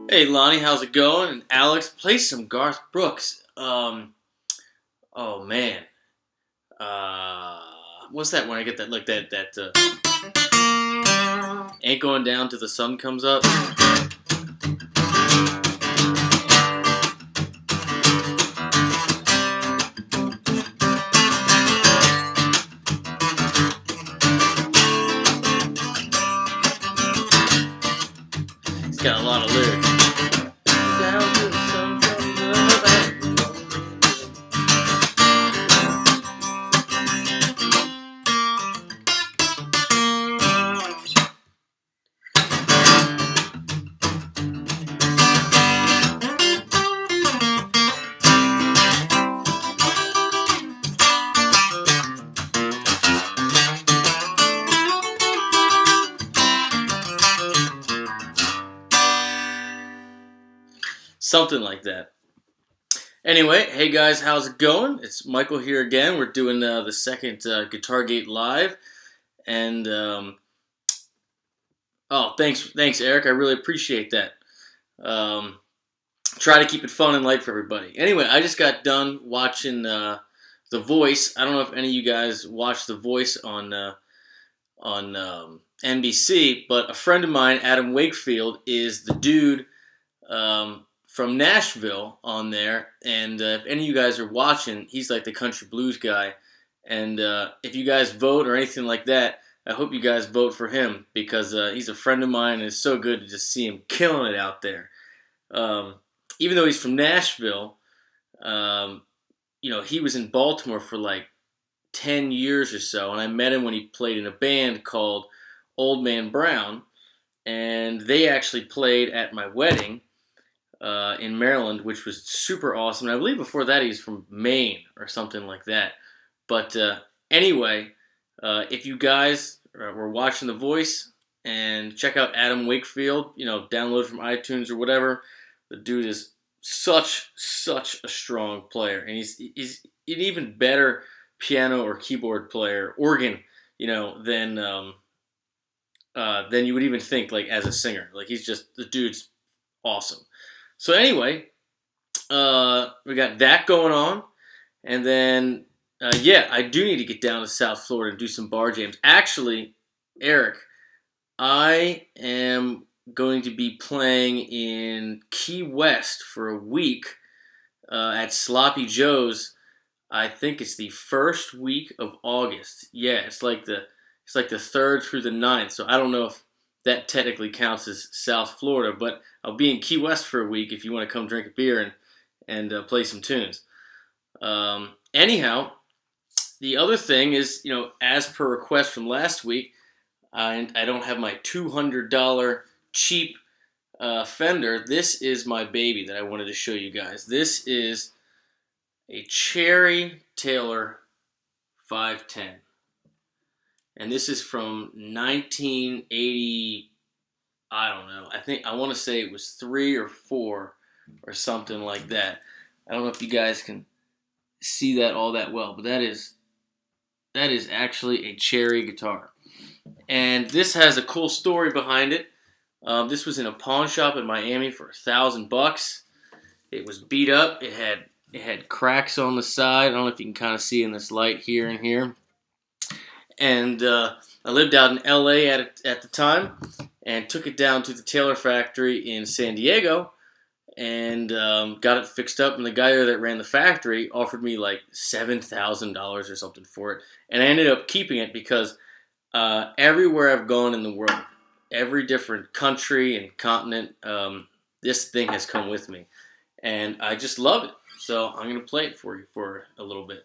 Hey Lonnie, how's it going? And Alex, play some Garth Brooks. Oh man, uh, what's that when I get that like that ain't going down till the sun comes up. It's got a lot of lyrics. Down till the sun comes up. Something like that. Anyway, hey guys, how's it going? It's Michael here again. We're doing the second Guitargate live, and oh, thanks, Eric. I really appreciate that. Um, Try to keep it fun and light for everybody. Anyway, I just got done watching The Voice. I don't know if any of you guys watch The Voice on NBC, but a friend of mine, Adam Wakefield, is the dude from Nashville on there. And if any of you guys are watching, he's like the country blues guy. And if you guys vote or anything like that, I hope you guys vote for him because he's a friend of mine, and it's so good to just see him killing it out there. Even though he's from Nashville, he was in Baltimore for like 10 years or so, and I met him when he played in a band called Old Man Brown, and they actually played at my wedding in Maryland, which was super awesome. And I believe before that he's from Maine or something like that. But anyway, if you guys were watching The Voice, and check out Adam Wakefield, download from iTunes or whatever. The dude is such a strong player, and he's an even better piano or keyboard player, organ, than you would even think, like, as a singer. Like, the dude's awesome. So anyway, we got that going on, and then I do need to get down to South Florida and do some bar jams. Actually, Eric, I am going to be playing in Key West for a week at Sloppy Joe's. I think it's the first week of August. Yeah, it's like the 3rd through the 9th. So I don't know if that technically counts as South Florida, but I'll be in Key West for a week if you want to come drink a beer and play some tunes. Anyhow, the other thing is, as per request from last week, I don't have my $200 cheap Fender. This is my baby that I wanted to show you guys. This is a Cherry Taylor 510. And this is from 1980, I don't know. I want to say it was 3 or 4 or something like that. I don't know if you guys can see that all that well, but that is actually a Cherry guitar. And this has a cool story behind it. This was in a pawn shop in Miami for $1,000. It was beat up. It had cracks on the side. I don't know if you can kind of see in this light here and here. And I lived out in LA at the time, and took it down to the Taylor factory in San Diego, and got it fixed up. And the guy there that ran the factory offered me like $7,000 or something for it, and I ended up keeping it because everywhere I've gone in the world, every different country and continent, this thing has come with me, and I just love it. So I'm going to play it for you for a little bit.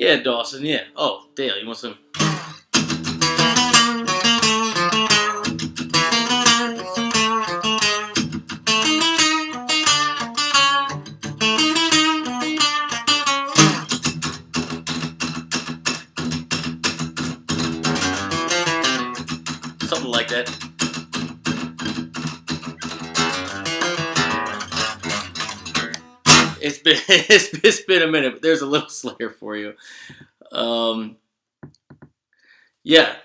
Yeah, Dawson, yeah. Oh, Dale, you want some? Something like that. It's been a minute, but there's a little Slayer for you. Yeah,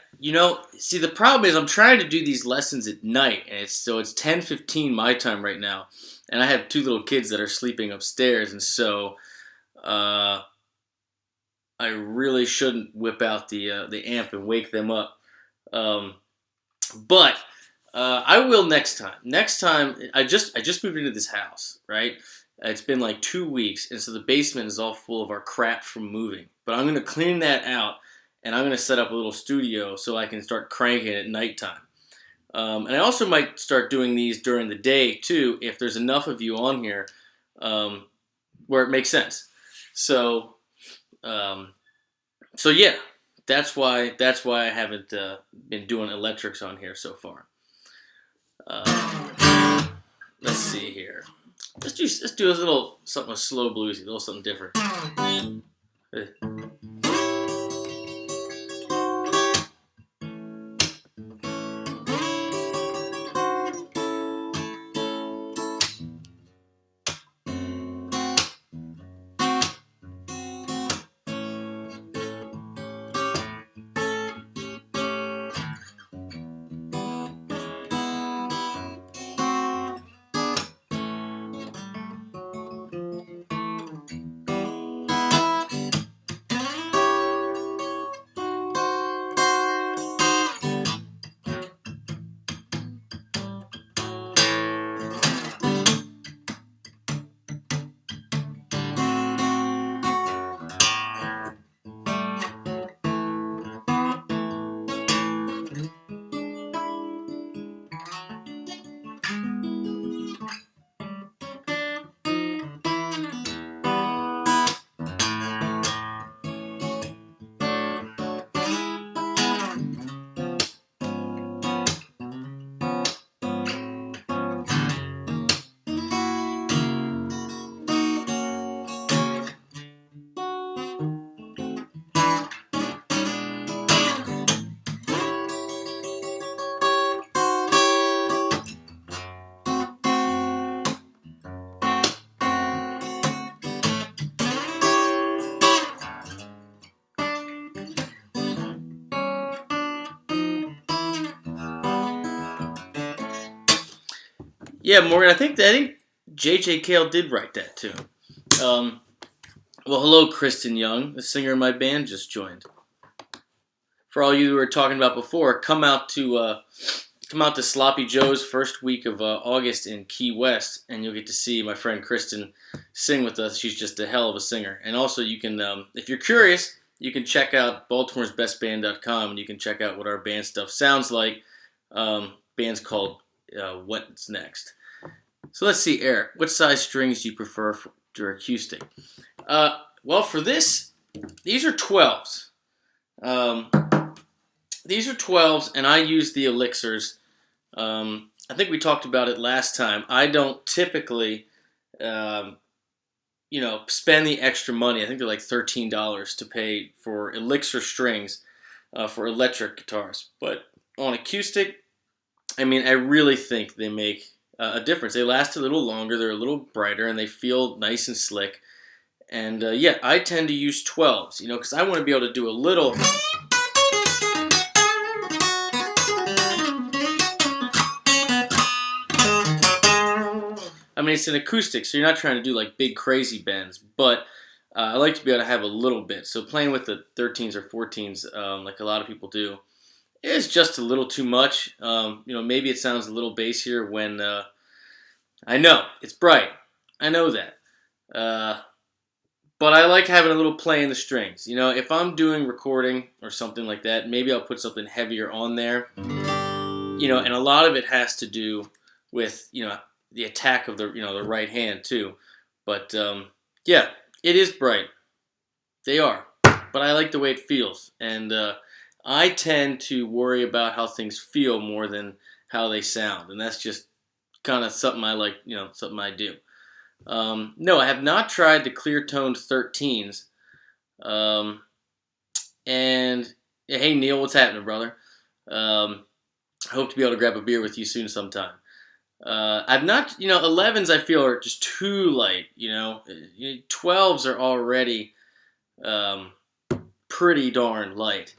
see, the problem is I'm trying to do these lessons at night, and it's 10:15 my time right now, and I have 2 little kids that are sleeping upstairs, and so I really shouldn't whip out the amp and wake them up. But I will next time. Next time, I just moved into this house, right? It's been like 2 weeks, and so the basement is all full of our crap from moving. But I'm going to clean that out, and I'm going to set up a little studio so I can start cranking at nighttime. And I also might start doing these during the day, too, if there's enough of you on here where it makes sense. So yeah, that's why I haven't been doing electrics on here so far. Let's see here. Let's do a little something slow bluesy, a little something different. Yeah, Morgan. I think J.J. Cale did write that too. Um, well, hello, Kristen Young, the singer in my band, just joined. For all you who were talking about before, come out to Sloppy Joe's first week of August in Key West, and you'll get to see my friend Kristen sing with us. She's just a hell of a singer. And also, you can, if you're curious, you can check out Baltimore'sBestBand.com, and you can check out what our band stuff sounds like. Band's called What's Next. So let's see, Eric. What size strings do you prefer for acoustic? Well, for this, these are 12s. These are 12s, and I use the elixirs. I think we talked about it last time. I don't typically, spend the extra money. I think they're like $13 to pay for elixir strings for electric guitars. But on acoustic, I mean, I really think they make a difference. They last a little longer, they're a little brighter, and they feel nice and slick. And yeah, I tend to use 12s, because I want to be able to do a little. I mean, it's an acoustic, so you're not trying to do like big crazy bends, but I like to be able to have a little bit. So playing with the 13s or 14s, like a lot of people do, is just a little too much. Maybe it sounds a little bassier when I know it's bright. I know that. But I like having a little play in the strings. If I'm doing recording or something like that, maybe I'll put something heavier on there. And a lot of it has to do with, the attack of the right hand too. But yeah, it is bright. They are. But I like the way it feels. And I tend to worry about how things feel more than how they sound. And that's just kind of something I like, something I do. No, I have not tried the clear toned 13s. And hey, Neil, what's happening, brother? Hope to be able to grab a beer with you soon sometime. I've not, 11s I feel are just too light, 12s are already pretty darn light.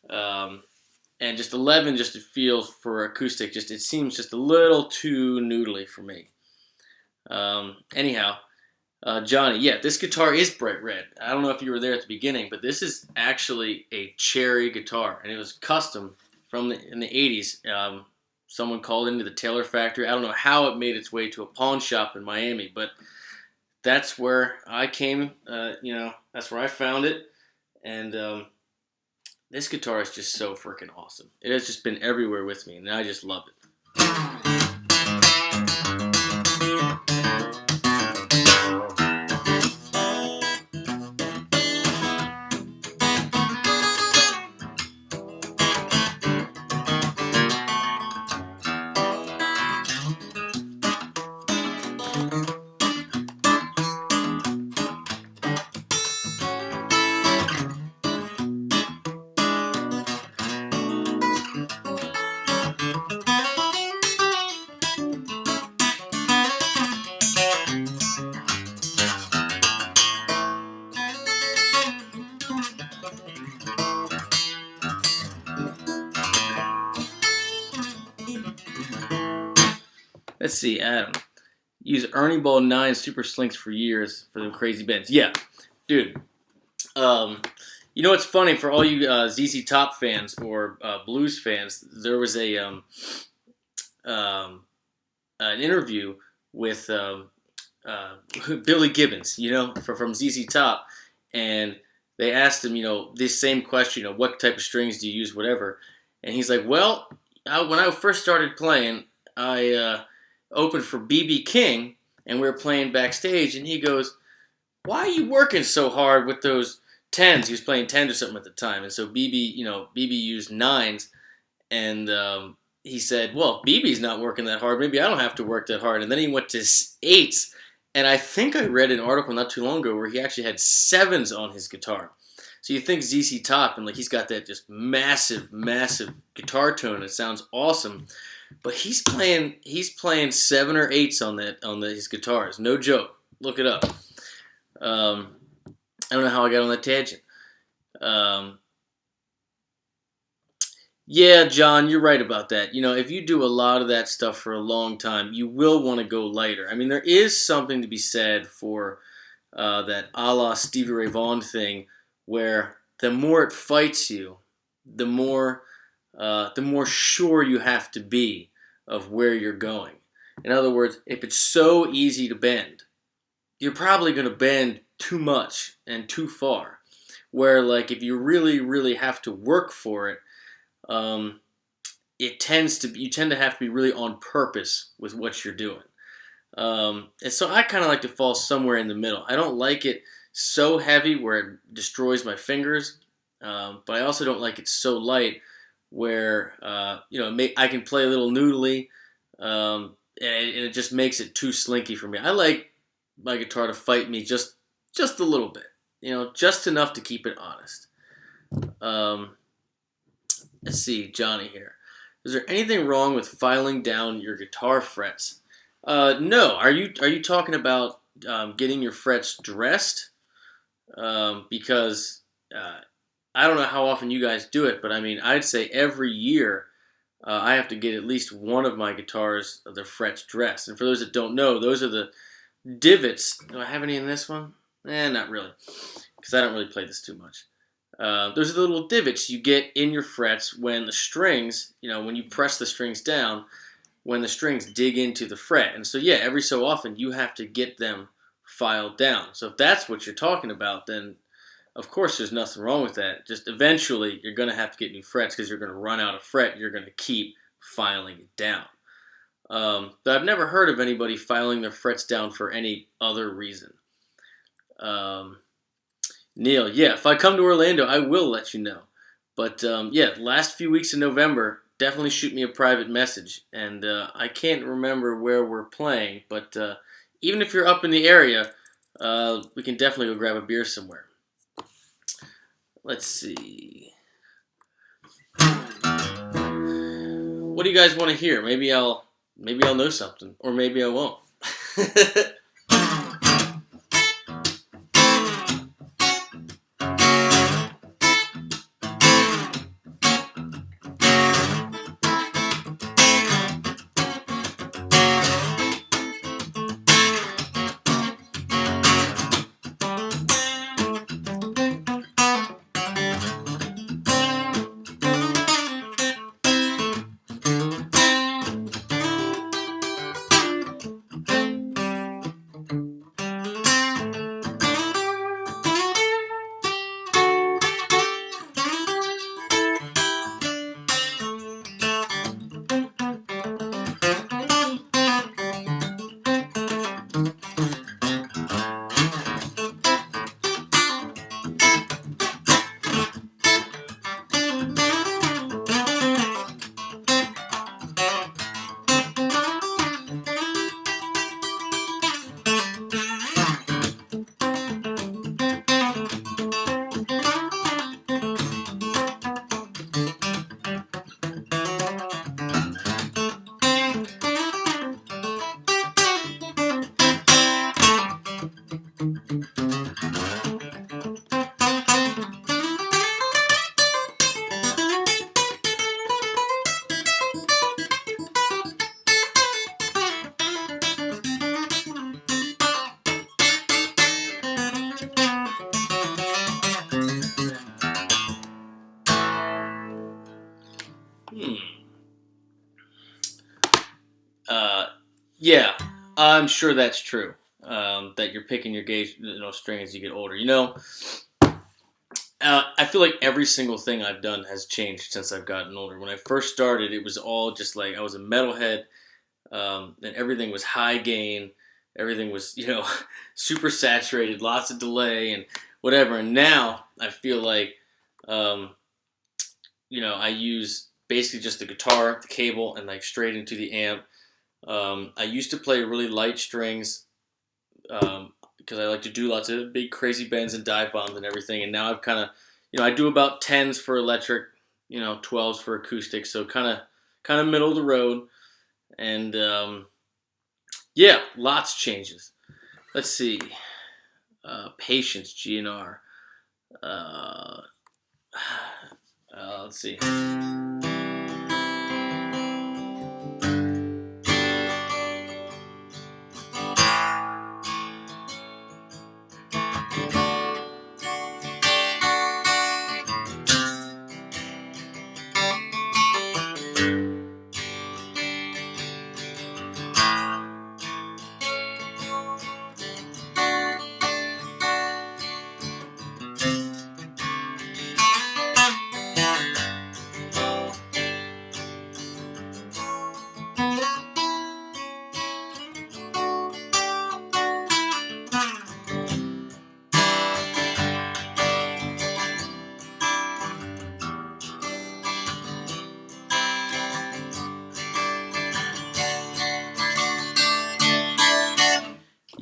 And just 11, just it feels for acoustic, it seems just a little too noodly for me. Anyhow, Johnny, yeah, this guitar is bright red. I don't know if you were there at the beginning, but this is actually a cherry guitar, and it was custom in the 80s. Someone called into the Taylor factory. I don't know how it made its way to a pawn shop in Miami, but that's where I came. That's where I found it, and this guitar is just so freaking awesome. It has just been everywhere with me, and I just love it. Let's see, Adam. Use Ernie Ball 9 Super Slinks for years for them crazy bends. Yeah, dude. What's funny for all you ZZ Top fans or blues fans? There was an interview with Billy Gibbons, from ZZ Top, and they asked him, this same question, what type of strings do you use, whatever, and he's like, well, when I first started playing, I opened for B.B. King, and we were playing backstage, and he goes, why are you working so hard with those 10s? He was playing 10s or something at the time, and so BB used 9s, and he said, well, BB's not working that hard, maybe I don't have to work that hard, and then he went to 8s, and I think I read an article not too long ago where he actually had 7s on his guitar. So you think ZZ Top, and he's got that just massive, massive guitar tone, it sounds awesome, but he's playing 7 or 8s on his guitars. No joke. Look it up. I don't know how I got on that tangent. Yeah, John, you're right about that. If you do a lot of that stuff for a long time, you will want to go lighter. I mean, there is something to be said for that a la Stevie Ray Vaughan thing, where the more it fights you, the more sure you have to be of where you're going. In other words, if it's so easy to bend, you're probably going to bend too much and too far. Where like if you really, really have to work for it, um, you tend to have to be really on purpose with what you're doing. And so I kind of like to fall somewhere in the middle. I don't like it so heavy where it destroys my fingers, but I also don't like it so light where I can play a little noodly, and it just makes it too slinky for me. I like my guitar to fight me just a little bit, just enough to keep it honest. Um, let's see, Johnny here. Is there anything wrong with filing down your guitar frets? No. Are you talking about getting your frets dressed? Because I don't know how often you guys do it, but I mean, I'd say every year I have to get at least one of my guitars, the frets dressed. And for those that don't know, those are the divots. Do I have any in this one? Not really, because I don't really play this too much. Those are the little divots you get in your frets when the strings, when you press the strings down, when the strings dig into the fret. And so, yeah, every so often you have to get them filed down. So if that's what you're talking about, then of course there's nothing wrong with that. Just eventually you're going to have to get new frets because you're going to run out of fret. You're going to keep filing it down. But I've never heard of anybody filing their frets down for any other reason. Neil, yeah, if I come to Orlando, I will let you know. But yeah, last few weeks in November, definitely shoot me a private message. And I can't remember where we're playing, but even if you're up in the area, we can definitely go grab a beer somewhere. Let's see. What do you guys want to hear? Maybe I'll know something, or maybe I won't. Hmm. Uh, yeah, I'm sure that's true. That you're picking your gauge, string as you get older. I feel like every single thing I've done has changed since I've gotten older. When I first started, it was all just like I was a metalhead, and everything was high gain, everything was super saturated, lots of delay and whatever. And now I feel like um, I use basically just the guitar, the cable, and like straight into the amp. I used to play really light strings because I like to do lots of big crazy bends and dive bombs and everything. And now I've kind of, I do about 10s for electric, 12s for acoustic. So kind of middle of the road. And yeah, lots changes. Let's see. Patience, GNR. Let's see.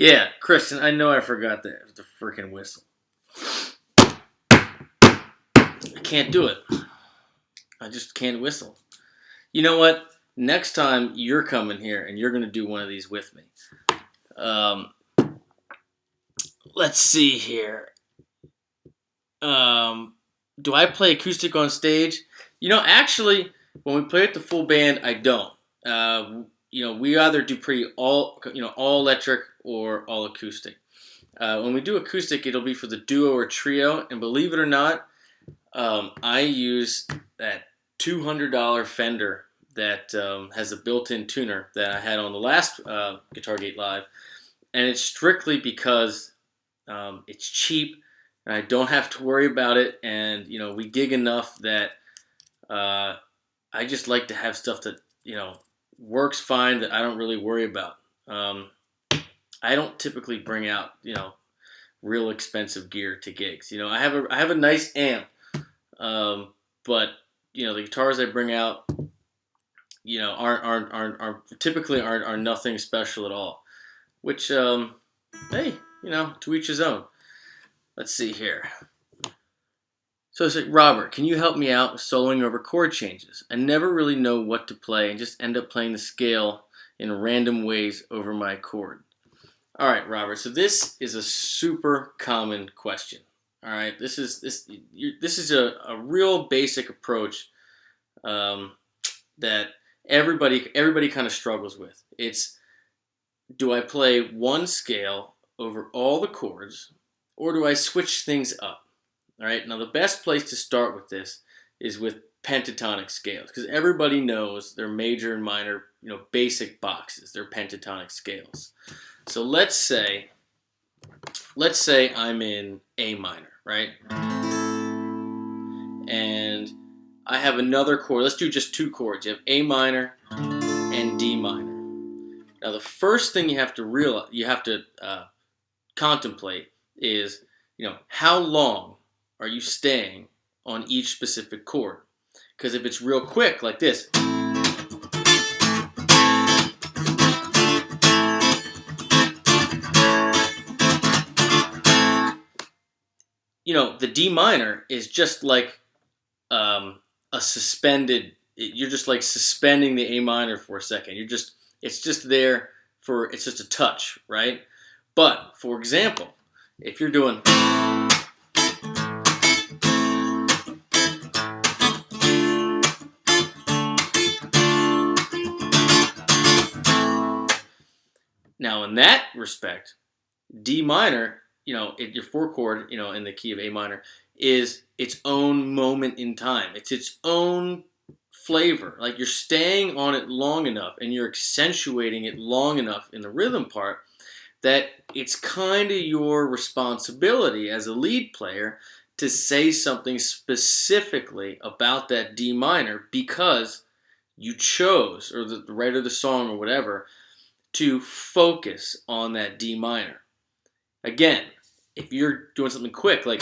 Yeah, Kristen, I know I forgot the freaking whistle. I can't do it. I just can't whistle. You know what? Next time you're coming here and you're going to do one of these with me. Let's see here. Do I play acoustic on stage? Actually, when we play with the full band, I don't. We either do all electric or all acoustic. When we do acoustic, it'll be for the duo or trio, and believe it or not, I use that $200 Fender that has a built-in tuner that I had on the last Guitargate Live, and it's strictly because it's cheap and I don't have to worry about it, and we gig enough that I just like to have stuff that works fine that I don't really worry about. I don't typically bring out real expensive gear to gigs. I have a nice amp, but the guitars I bring out aren't typically nothing special at all. Which hey, to each his own. Let's see here. So it's like, Robert, can you help me out with soloing over chord changes? I never really know what to play and just end up playing the scale in random ways over my chord. All right, Robert. So this is a super common question. All right, this is a real basic approach that everybody kind of struggles with. It's, do I play one scale over all the chords, or do I switch things up? All right. Now the best place to start with this is with pentatonic scales, because everybody knows they're major and minor, basic boxes. They're pentatonic scales. So let's say I'm in A minor, right? And I have another chord. Let's do just two chords. You have A minor and D minor. Now the first thing you have to contemplate is, how long are you staying on each specific chord? Because if it's real quick, like this, the D minor is just like a suspended. You're just like suspending the A minor for a second. It's just there it's just a touch, right? But for example, if you're doing now, in that respect, D minor, your four chord, in the key of A minor, is its own moment in time. It's its own flavor. Like, you're staying on it long enough and you're accentuating it long enough in the rhythm part that it's kind of your responsibility as a lead player to say something specifically about that D minor, because you chose, or the writer of the song or whatever, to focus on that D minor. Again, if you're doing something quick, like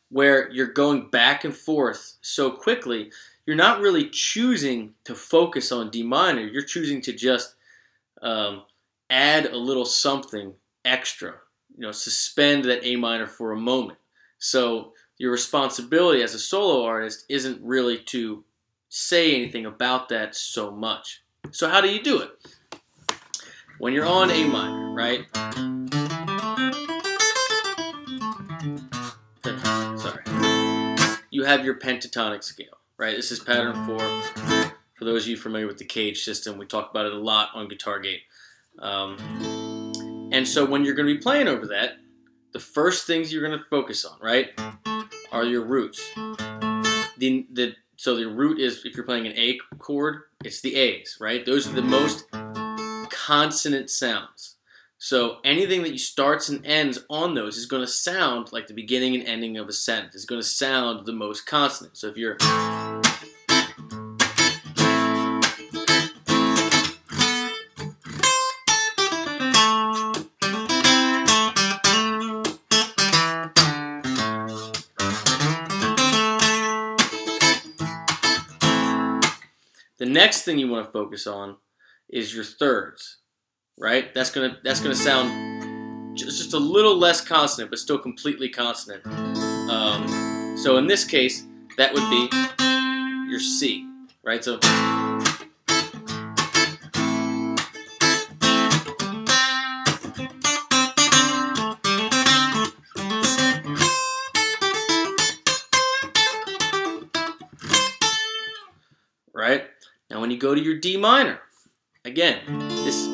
where you're going back and forth so quickly, you're not really choosing to focus on D minor. You're choosing to just add a little something extra, suspend that A minor for a moment. So your responsibility as a solo artist isn't really to say anything about that so much. So how do you do it? When you're on A minor, right? Sorry. You have your pentatonic scale, right? This is pattern 4. For those of you familiar with the Cage system, we talk about it a lot on Guitargate. And so when you're going to be playing over that, the first things you're going to focus on, right, are your roots. So the root is, if you're playing an A chord, it's the A's, right? Those are the most consonant sounds. So anything that you starts and ends on those is going to sound like the beginning and ending of a sentence. It's going to sound the most consonant. So if you're The next thing you want to focus on is your thirds, right? That's gonna sound just a little less consonant, but still completely consonant. So in this case, that would be your C, right? So right? Now when you go to your D minor, again, this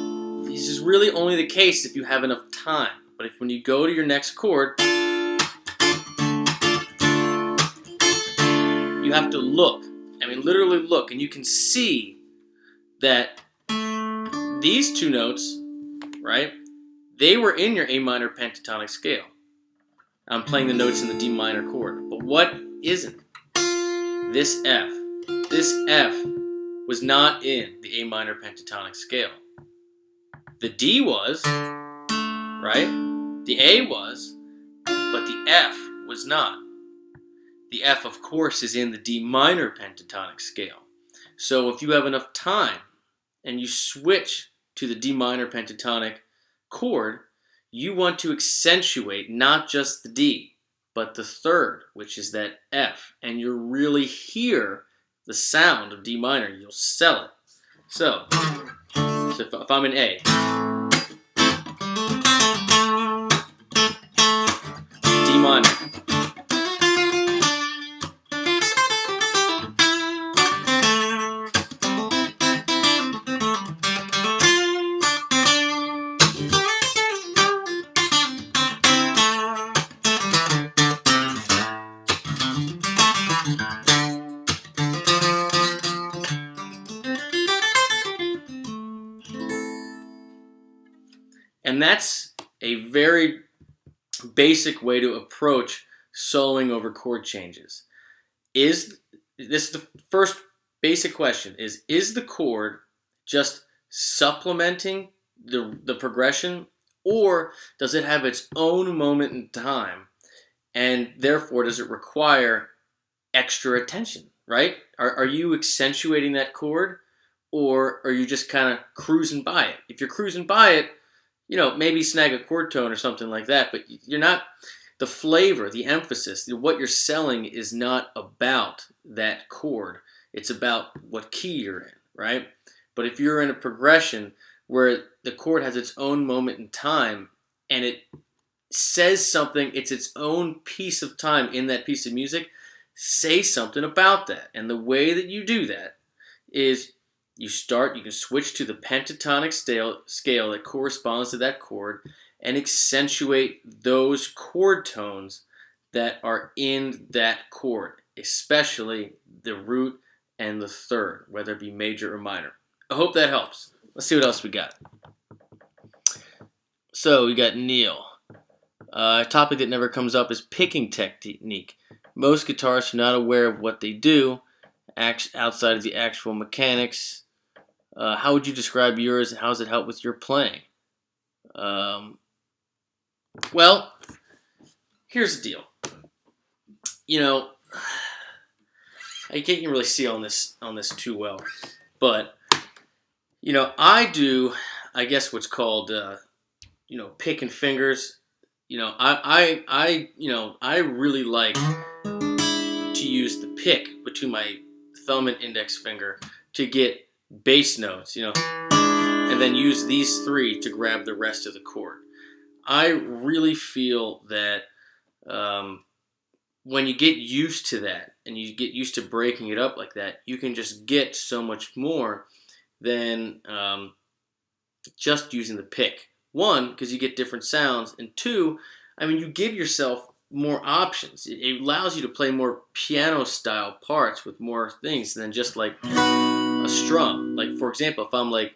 is really only the case if you have enough time. But when you go to your next chord, you have to look. I mean, literally look, and you can see that these two notes, right, they were in your A minor pentatonic scale. I'm playing the notes in the D minor chord. But what isn't? This F. This F was not in the A minor pentatonic scale. The D was, right? The A was, but the F was not. The F, of course, is in the D minor pentatonic scale. So if you have enough time and you switch to the D minor pentatonic chord, you want to accentuate not just the D, but the third, which is that F. And you'll really hear the sound of D minor. You'll sell it. So if I'm in A, D minor, and that's a very basic way to approach soloing over chord changes. Is this the first basic question? Is the chord just supplementing the progression, or does it have its own moment in time, and therefore does it require extra attention, right? Are you accentuating that chord, or are you just kind of cruising by it? If you're cruising by it, maybe snag a chord tone or something like that, but you're not, the flavor, the emphasis, what you're selling is not about that chord. It's about what key you're in, right? But if you're in a progression where the chord has its own moment in time and it says something, it's its own piece of time in that piece of music, say something about that. And the way that you do that is you can switch to the pentatonic scale that corresponds to that chord and accentuate those chord tones that are in that chord, especially the root and the third, whether it be major or minor. I hope that helps. Let's see what else we got. So we got Neil. A topic that never comes up is picking technique. Most guitarists are not aware of what they do outside of the actual mechanics. How would you describe yours, and how does it help with your playing? Well, here's the deal. I can't really see on this too well, but I do, I guess, what's called picking fingers. I really like to use the pick between my thumb and index finger to get bass notes, and then use these three to grab the rest of the chord. I really feel that when you get used to that and you get used to breaking it up like that, you can just get so much more than just using the pick. One, because you get different sounds, and two, you give yourself more options. It allows you to play more piano-style parts with more things than just like a strum. Like, for example, if I'm like,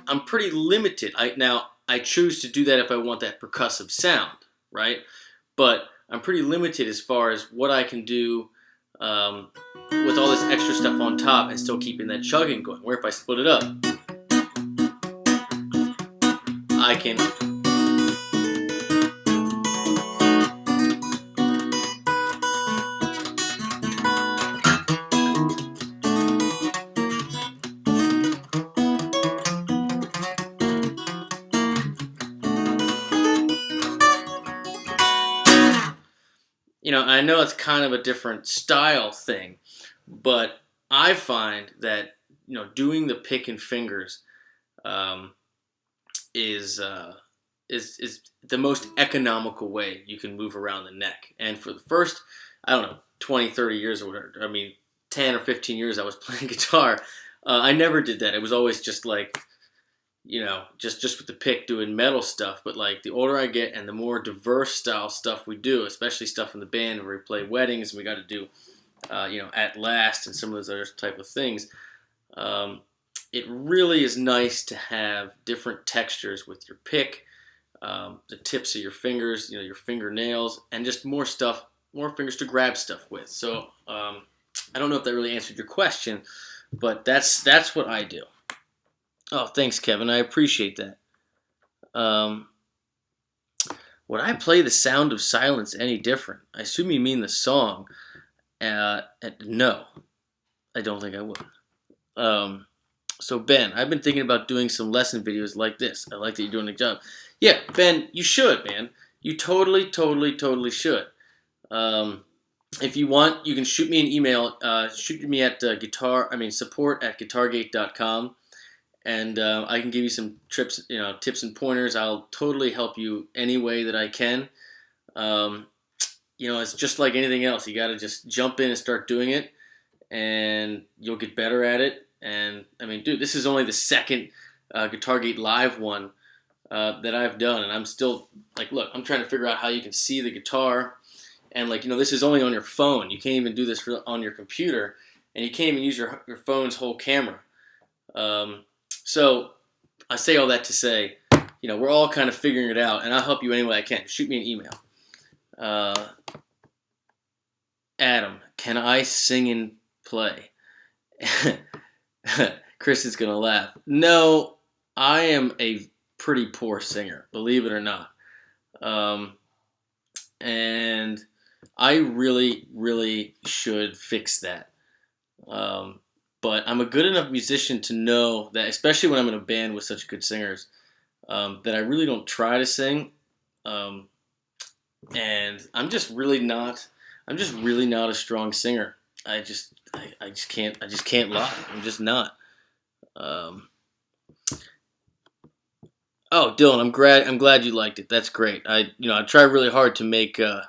I'm pretty limited. I choose to do that if I want that percussive sound, right? But I'm pretty limited as far as what I can do with all this extra stuff on top and still keeping that chugging going. Where if I split it up, I can I know it's kind of a different style thing, but I find that doing the pick and fingers um, is is the most economical way you can move around the neck. And for the first, I don't know, 20, 30 years or whatever, I mean, 10 or 15 years I was playing guitar, I never did that. It was always just like, just with the pick doing metal stuff. But like the older I get and the more diverse style stuff we do, especially stuff in the band where we play weddings and we got to do, At Last and some of those other type of things, um, it really is nice to have different textures with your pick, the tips of your fingers, your fingernails, and just more stuff, more fingers to grab stuff with. So I don't know if that really answered your question, but that's what I do. Oh, thanks, Kevin. I appreciate that. Um, would I play The Sound of Silence any different? I assume you mean the song. No, I don't think I would. Um, so Ben, I've been thinking about doing some lesson videos like this. I like that you're doing a job. Yeah, Ben, you should, man. You totally, totally, totally should. Um, if you want, you can shoot me an email. Shoot me at support at guitargate.com, and I can give you some tips and pointers. I'll totally help you any way that I can. Um, it's just like anything else. You got to just jump in and start doing it, and you'll get better at it. And I mean, dude, this is only the second Guitargate Live one that I've done, and I'm still like, look, I'm trying to figure out how you can see the guitar, and like, this is only on your phone. You can't even do this on your computer, and you can't even use your phone's whole camera. So I say all that to say, we're all kind of figuring it out, and I'll help you any way I can. Shoot me an email. Adam, can I sing and play? Chris is gonna laugh. No, I am a pretty poor singer, believe it or not. And I really, really should fix that. But I'm a good enough musician to know that, especially when I'm in a band with such good singers, that I really don't try to sing. And I'm just really not a strong singer. I just can't lie. I'm just not. Um, oh, Dylan, I'm glad you liked it. That's great. I try really hard to make that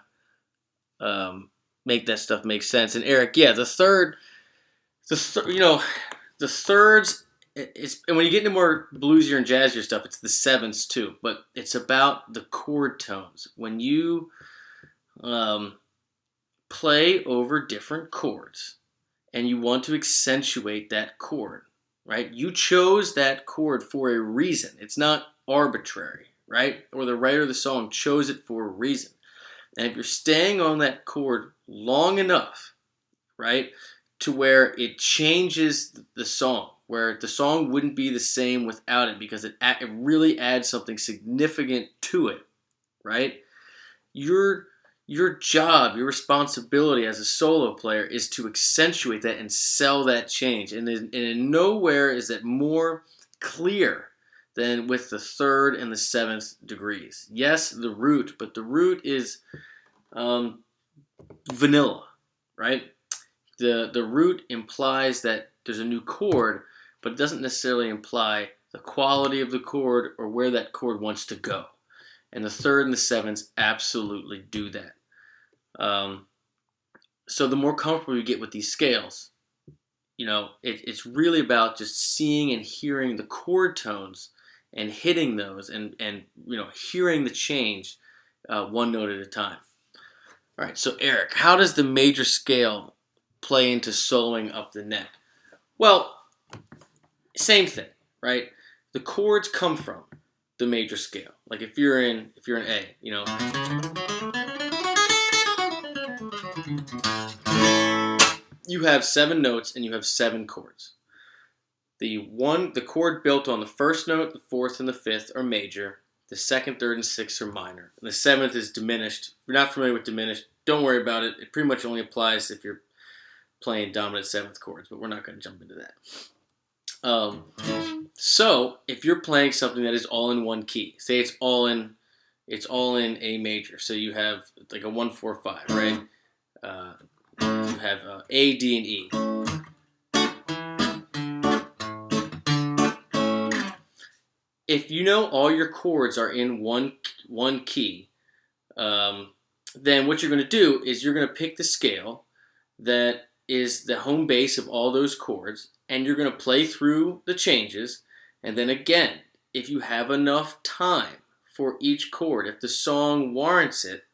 stuff make sense. And Eric, yeah, the thirds. And when you get into more bluesier and jazzier stuff, it's the sevenths too. But it's about the chord tones. When you play over different chords, and you want to accentuate that chord, right? You chose that chord for a reason. It's not arbitrary, right? Or the writer of the song chose it for a reason. And if you're staying on that chord long enough, right, to where it changes the song, where the song wouldn't be the same without it, because it really adds something significant to it, right? Your job, your responsibility as a solo player is to accentuate that and sell that change. And in nowhere is that more clear than with the third and the seventh degrees. Yes, the root, but the root is vanilla, right? The root implies that there's a new chord, but it doesn't necessarily imply the quality of the chord or where that chord wants to go. And the third and the sevenths absolutely do that. So the more comfortable you get with these scales, it's really about just seeing and hearing the chord tones and hitting those and hearing the change one note at a time. All right, so Eric, how does the major scale play into soloing up the neck? Well, same thing, right? The chords come from the major scale. Like if you're in A, you have 7 notes and you have 7 chords. The chord built on the first note, the fourth, and the fifth are major. The second, third, and sixth are minor. And the seventh is diminished. If you're not familiar with diminished, don't worry about it. It pretty much only applies if you're playing dominant seventh chords, but we're not going to jump into that. So if you're playing something that is all in one key, say it's all in it's all in A major. So you have like a 1-4-5, right? You have A, D, and E. If you know all your chords are in one key, then what you're going to do is you're going to pick the scale that is the home base of all those chords, and you're going to play through the changes. And then again, if you have enough time for each chord, if the song warrants it,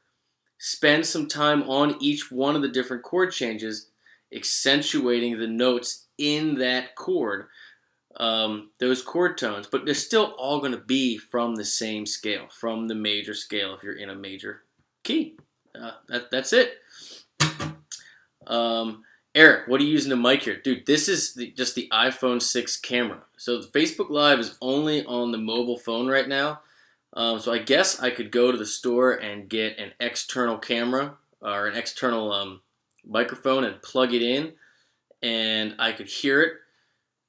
spend some time on each one of the different chord changes, accentuating the notes in that chord, those chord tones, but they're still all going to be from the same scale, from the major scale if you're in a major key. That's it. Eric, what are you using the mic here? Dude, this is just the iPhone 6 camera. So the Facebook Live is only on the mobile phone right now. So I guess I could go to the store and get an external camera or an external microphone and plug it in, and I could hear it.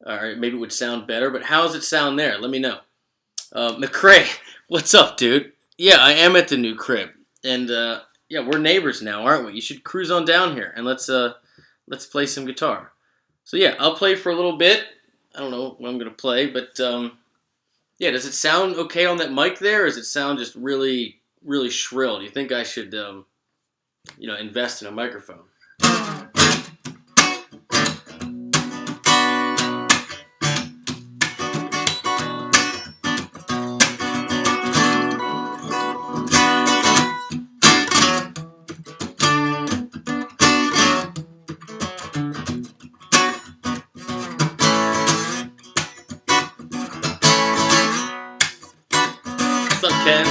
Or maybe it would sound better, but how does it sound there? Let me know. McCrae, what's up, dude? Yeah, I am at the new crib, and yeah, we're neighbors now, aren't we? You should cruise on down here and let's play some guitar. So yeah, I'll play for a little bit. I don't know what I'm gonna play, but yeah, does it sound okay on that mic there, or does it sound just really, really shrill? Do you think I should, invest in a microphone? What's up, Ken?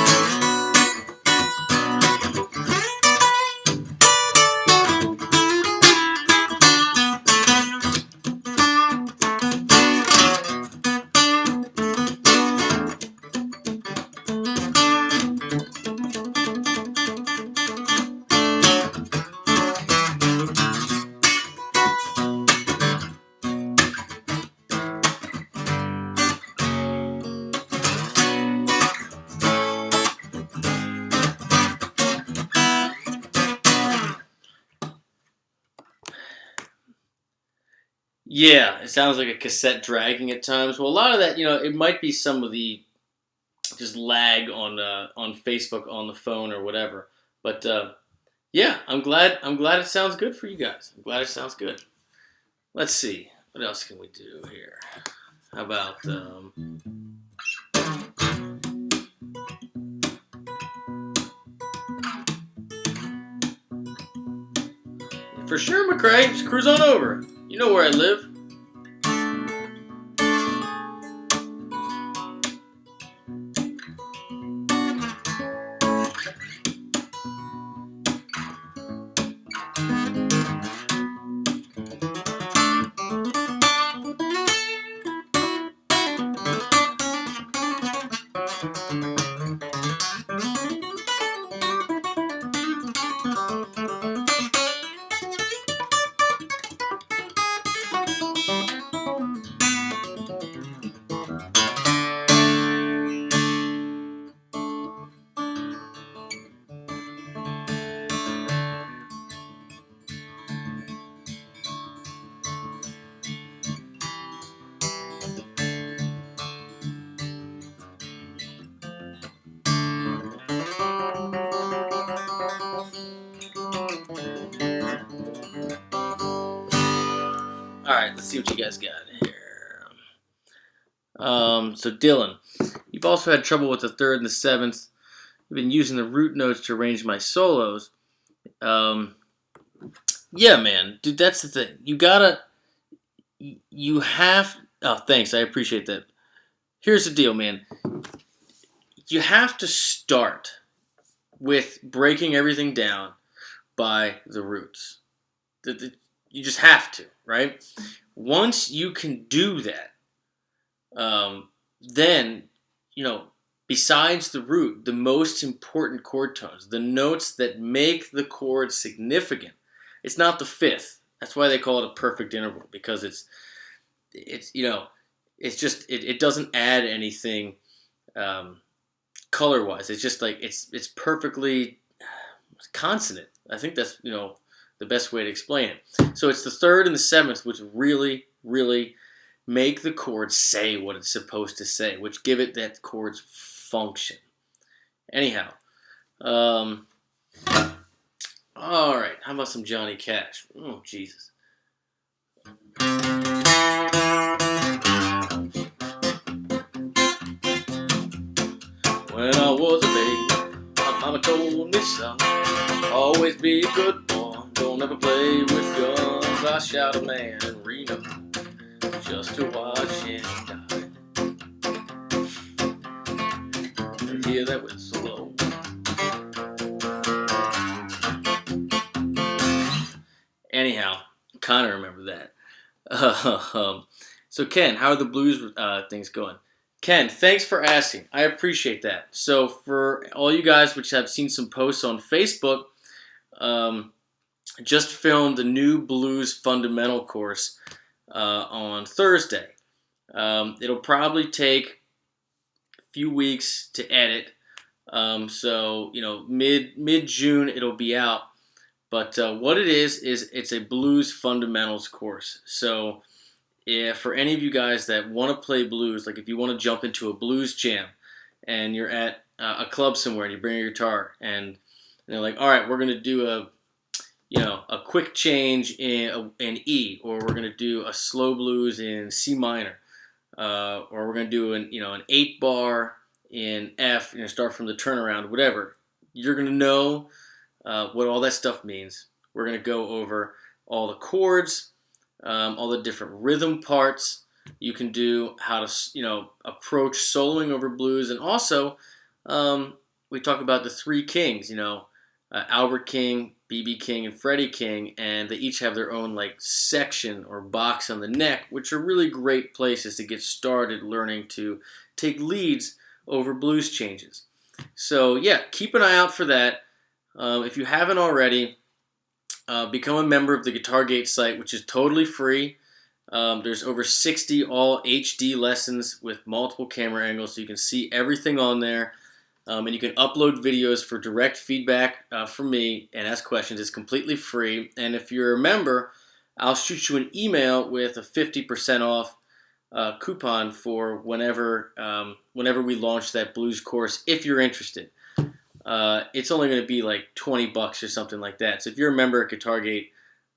Yeah, it sounds like a cassette dragging at times. Well, a lot of that, it might be some of the just lag on Facebook on the phone or whatever. But yeah, I'm glad it sounds good for you guys. I'm glad it sounds good. Let's see, what else can we do here? How about for sure, McCrae, just cruise on over. You know where I live. Alright, let's see what you guys got here. So Dylan, you've also had trouble with the third and the seventh. I've been using the root notes to arrange my solos. Yeah, man, dude, that's the thing. Oh, thanks, I appreciate that. Here's the deal, man. You have to start with breaking everything down by the roots. You just have to, right? Once you can do that, then, besides the root, the most important chord tones, the notes that make the chord significant, it's not the fifth. That's why they call it a perfect interval, because it doesn't add anything color wise. It's just like it's perfectly consonant. I think that's the best way to explain it. So it's the third and the seventh which really really make the chord say what it's supposed to say, which give it that chord's function. Anyhow, all right. How about some Johnny Cash? Oh Jesus. When I was a baby, my mama told me, son, always be a good boy, don't ever play with guns. I shot a man in Reno just to watch him die. And hear that whistle blow. Anyhow, kind of remember that. So Ken, how are the blues things going? Ken, thanks for asking. I appreciate that. So for all you guys which have seen some posts on Facebook, just filmed a new blues fundamental course on Thursday. It'll probably take a few weeks to edit. So mid June it'll be out. But what it is it's a blues fundamentals course. So if for any of you guys that want to play blues, like if you want to jump into a blues jam and you're at a club somewhere and you bring your guitar and they're like, all right, we're going to do a quick change in E, or we're going to do a slow blues in C minor, or we're going to do an 8-bar in F, start from the turnaround, whatever. You're going to know what all that stuff means. We're going to go over all the chords, all the different rhythm parts you can do, how to approach soloing over blues, and also we talk about the three kings, Albert King, B.B. King, and Freddie King, and they each have their own section or box on the neck, which are really great places to get started learning to take leads over blues changes. So yeah, keep an eye out for that. If you haven't already, become a member of the Guitargate site, which is totally free. There's over 60 all HD lessons with multiple camera angles, so you can see everything on there. And you can upload videos for direct feedback from me and ask questions. It's completely free. And if you're a member, I'll shoot you an email with a 50% off coupon for whenever we launch that blues course, if you're interested. It's only going to be like $20 or something like that. So if you're a member at Guitargate,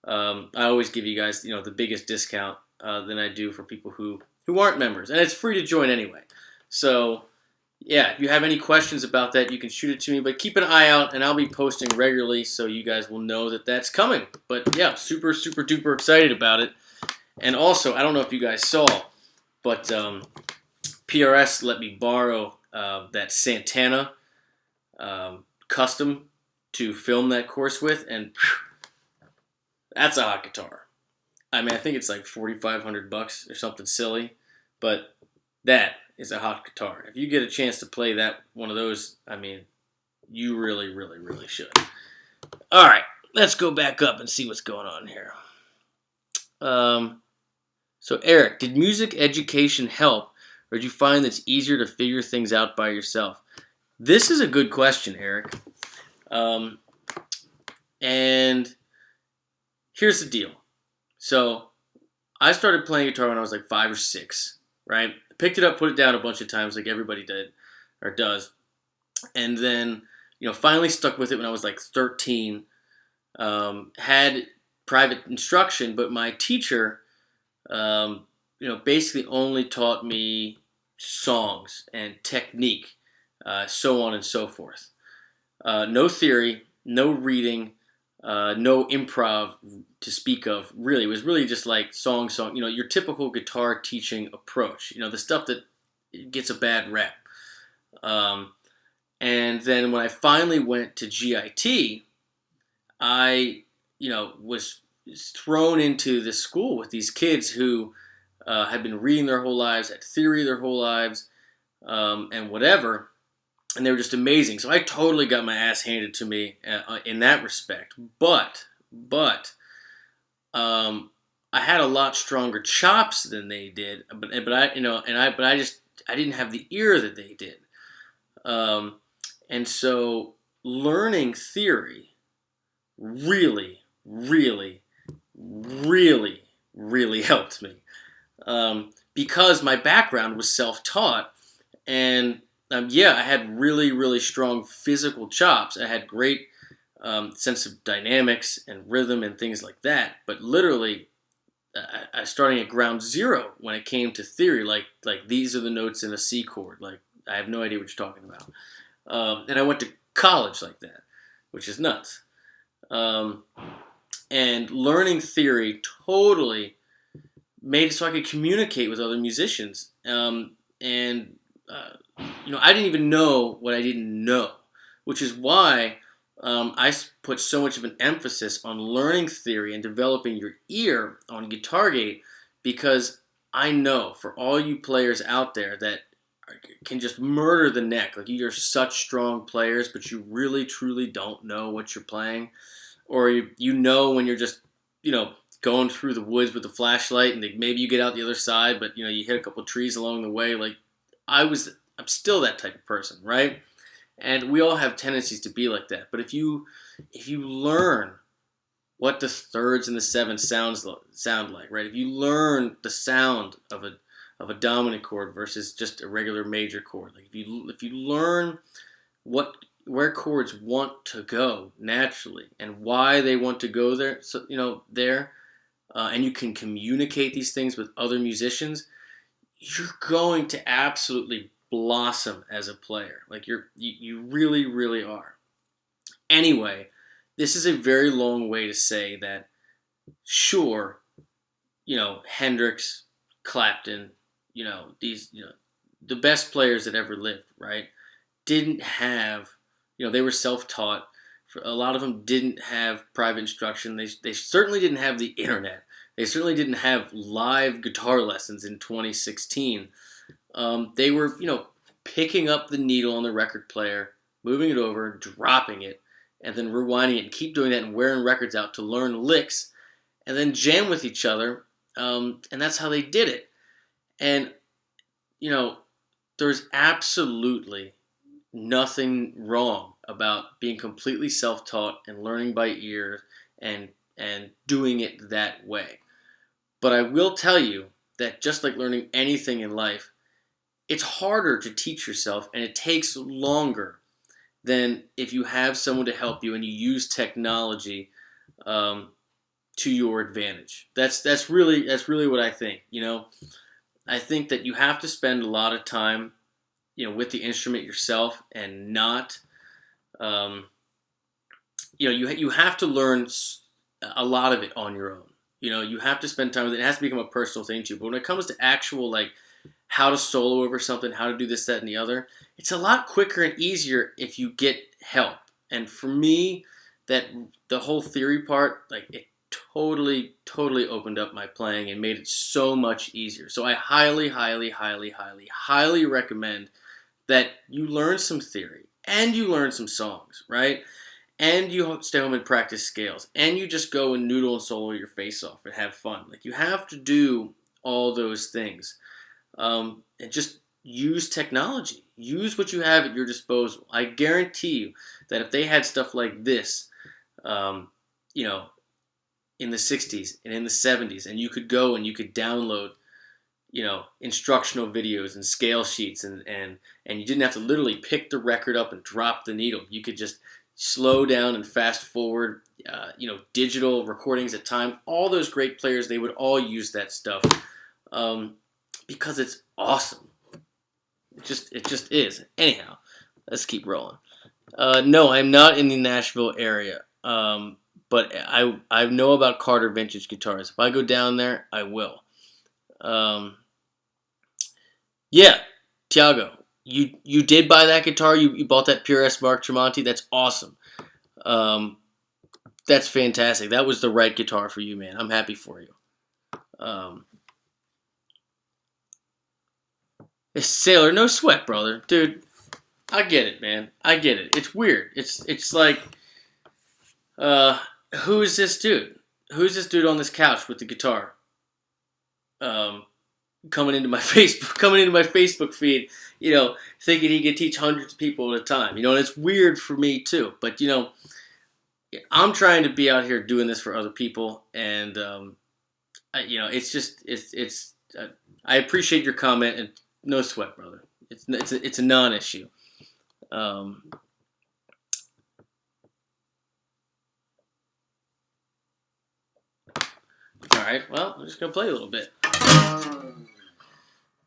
I always give you guys the biggest discount than I do for people who aren't members, and it's free to join anyway. So yeah, if you have any questions about that, you can shoot it to me. But keep an eye out, and I'll be posting regularly, so you guys will know that that's coming. But yeah, super super duper excited about it. And also, I don't know if you guys saw, but PRS let me borrow that Santana custom to film that course with, and that's a hot guitar. I mean, I think it's like $4,500 or something silly, but that is a hot guitar. If you get a chance to play one of those, I mean, you really, really, really should. All right, let's go back up and see what's going on here. So Eric, did music education help, or did you find that it's easier to figure things out by yourself? This is a good question, Eric. And here's the deal. So I started playing guitar when I was like 5 or 6, right? Picked it up, put it down a bunch of times like everybody did or does. And then, finally stuck with it when I was like 13. Had private instruction, but my teacher, basically only taught me songs and technique, so on and so forth. No theory, no reading, no improv to speak of. Really, it was really just like song, your typical guitar teaching approach. The stuff that gets a bad rap. And then when I finally went to GIT, I, was thrown into this school with these kids who had been reading their whole lives, had theory their whole lives, and whatever. And they were just amazing. So I totally got my ass handed to me in that respect. But I had a lot stronger chops than they did. But I didn't have the ear that they did. Um, and so learning theory really, really, really, really helped me, because my background was self-taught, and yeah, I had really, really strong physical chops. I had great sense of dynamics and rhythm and things like that. But literally, I starting at ground zero when it came to theory. Like these are the notes in a C chord. Like I have no idea what you're talking about. And I went to college like that, which is nuts. Um, and learning theory totally made it so I could communicate with other musicians. And I didn't even know what I didn't know, which is why I put so much of an emphasis on learning theory and developing your ear on Guitargate, because I know for all you players out there that can just murder the neck, like you're such strong players, but you really truly don't know what you're playing, or you know when you're just going through the woods with the flashlight, and maybe you get out the other side, but you hit a couple trees along the way. Like I'm still that type of person, right? And we all have tendencies to be like that. But if you learn what the thirds and the sevenths sound like, right? If you learn the sound of a dominant chord versus just a regular major chord, like if you learn where chords want to go naturally and why they want to go there, so and you can communicate these things with other musicians, you're going to absolutely blossom as a player. Like you really, really are. Anyway, this is a very long way to say that, sure, Hendrix, Clapton, these, the best players that ever lived, right, didn't have, they were self-taught. A lot of them didn't have private instruction. They certainly didn't have the internet. They certainly didn't have live guitar lessons in 2016. They were, picking up the needle on the record player, moving it over, dropping it, and then rewinding it, and keep doing that and wearing records out to learn licks, and then jam with each other. And that's how they did it. And, there's absolutely nothing wrong about being completely self-taught and learning by ear and doing it that way. But I will tell you that just like learning anything in life, it's harder to teach yourself, and it takes longer than if you have someone to help you and you use technology to your advantage. That's really what I think. I think that you have to spend a lot of time, with the instrument yourself, and not, you have to learn a lot of it on your own. You have to spend time with it. It has to become a personal thing to you. But when it comes to actual, like, how to solo over something, how to do this, that, and the other, it's a lot quicker and easier if you get help. And for me, that the whole theory part, like, it totally, totally opened up my playing and made it so much easier. So I highly, highly, highly, highly, highly recommend that you learn some theory and you learn some songs, right? And you stay home and practice scales, and you just go and noodle and solo your face off and have fun. Like, you have to do all those things, and just use technology. Use what you have at your disposal. I guarantee you that if they had stuff like this, in the 60s and in the 70s, and you could go and you could download, instructional videos and scale sheets, and you didn't have to literally pick the record up and drop the needle. You could just slow down and fast forward, digital recordings at time. All those great players, they would all use that stuff, because it's awesome. It just is. Anyhow, let's keep rolling. No, I'm not in the Nashville area, but I know about Carter Vintage Guitars. If I go down there, I will. Yeah, Tiago, you did buy that guitar. You bought that Pure S Mark Tremonti. That's awesome. That's fantastic. That was the right guitar for you, man. I'm happy for you. Sailor, no sweat, brother. Dude, I get it, man. I get it. It's weird. It's like, who is this dude? Who's this dude on this couch with the guitar? coming into my Facebook feed, thinking he could teach hundreds of people at a time. And it's weird for me too. But I'm trying to be out here doing this for other people, and it's just it's. I appreciate your comment, and no sweat, brother. It's a non-issue. All right. Well, I'm just gonna play a little bit.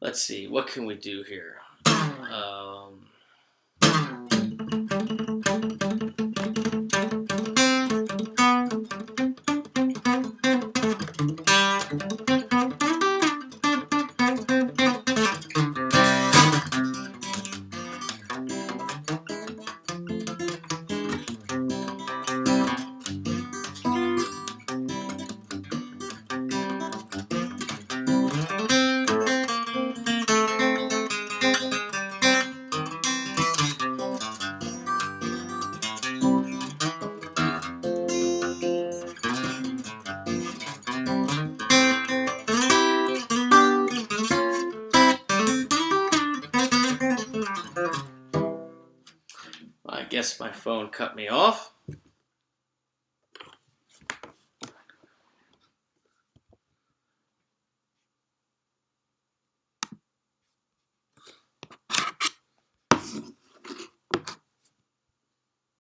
Let's see. What can we do here? I guess my phone cut me off.